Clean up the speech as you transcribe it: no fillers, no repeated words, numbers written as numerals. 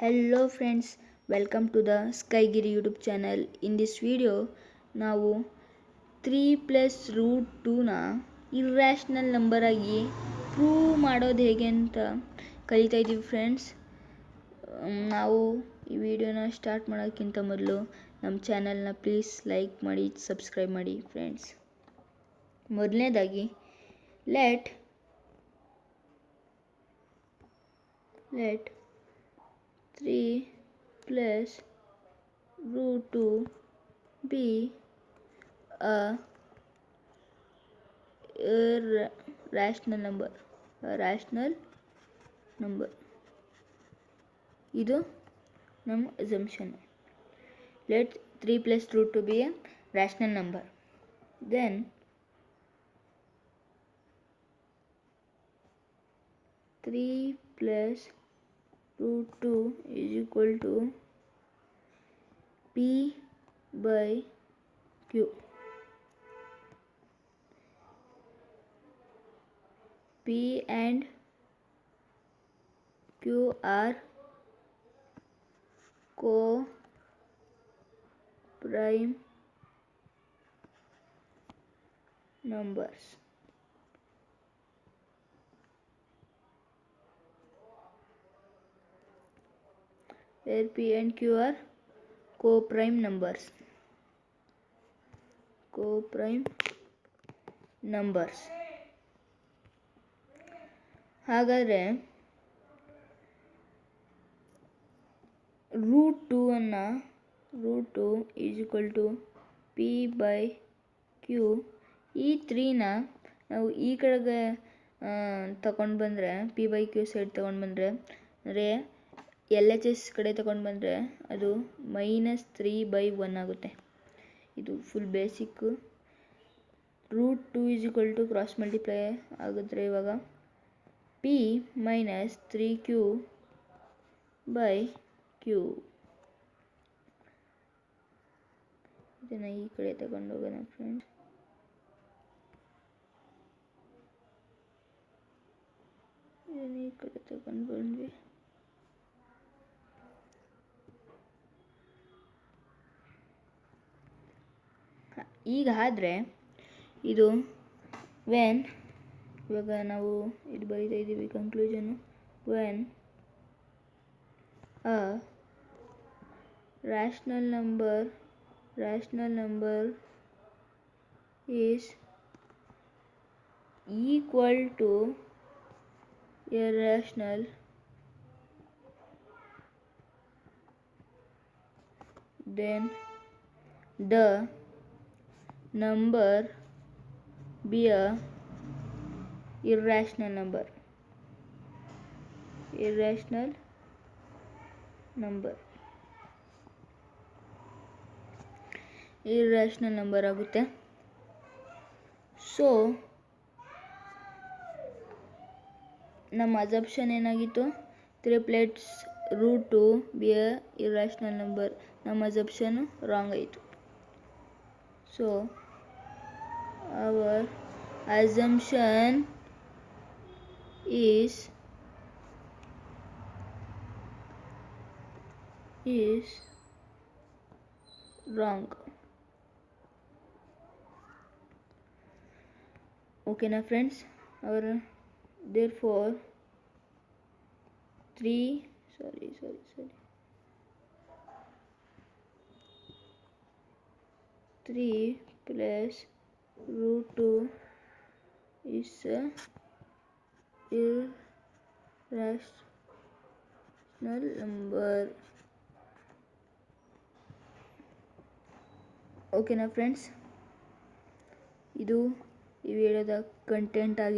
Hello friends, welcome to the Skygiri YouTube channel. In this video ನಾವು 3 plus root 2ನ irrational number ಆಗಿ prove ಮಾಡೋದು ಹೇಗೆ ಅಂತ ಕಲಿತಾ ಇದ್ದೀವಿ ಫ್ರೆಂಡ್ಸ್. ನಾವು ಈ ವಿಡಿಯೋನ ಸ್ಟಾರ್ಟ್ ಮಾಡೋಕ್ಕಿಂತ ಮೊದಲು ನಮ್ಮ ಚಾನಲ್ನ ಪ್ಲೀಸ್ ಲೈಕ್ ಮಾಡಿ, ಸಬ್ಸ್ಕ್ರೈಬ್ ಮಾಡಿ ಫ್ರೆಂಡ್ಸ್. ಮೊದಲನೇದಾಗಿ let 3 plus root 2 be a rational number. ಇದು ನಮ್ಮ assumption. Let 3 plus root 2 be a rational number. Then 3 plus root 2 is equal to P by Q. P and Q are co-prime numbers. Where P and Q are co-prime numbers. ಹಾಗಾದರೆ root 2 is equal to P by Q. ಈ 3ನ ನಾವು ಈ ಕಡೆಗೆ ತಗೊಂಡು ಬಂದರೆ, P by Q side ತಗೊಂಡು ಬಂದರೆ, ಅಂದರೆ ಎಲ್ ಎಚ್ ಎಸ್ ಕಡೆ ತಗೊಂಡು ಬಂದರೆ ಅದು -3/1 ಆಗುತ್ತೆ. ಇದು full basic. Root 2 is equal to cross multiply ಆಗುತ್ತೆ. ಇವಾಗ P minus 3q by Q. ಇದನ್ನು ಈ ಕಡೆ ತಗೊಂಡು ಹೋಗೋಣ ಫ್ರೆಂಡ್ಸ್. ಇದನ್ನು ಈ ಕಡೆ ತಗೊಂಡು ಬಂದ್ವಿ. ಈಗ ಆದರೆ ಇದು ಇವಾಗ ನಾವು ಇದು ಬರೀತಾ ಇದ್ದೀವಿ conclusion. When a rational number is equal to irrational, then the number be a irrational number. irrational number ಆಗುತ್ತೆ. ಸೊ ನಮ್ಮ ಅಸಂಪ್ಷನ್ ಏನಾಗಿತ್ತು? 3 plus root 2 be a irrational number. ನಮ್ಮ ಅಸಂಪ್ಷನ್ ರಾಂಗ್ ಆಯಿತು. So our assumption is wrong. Okay na friends, therefore 3 plus root 2 is a irrational number. ಓಕೆನಾ friends, ಇದು ಈ ವಿಡಿಯೋದ content ಆಗಿ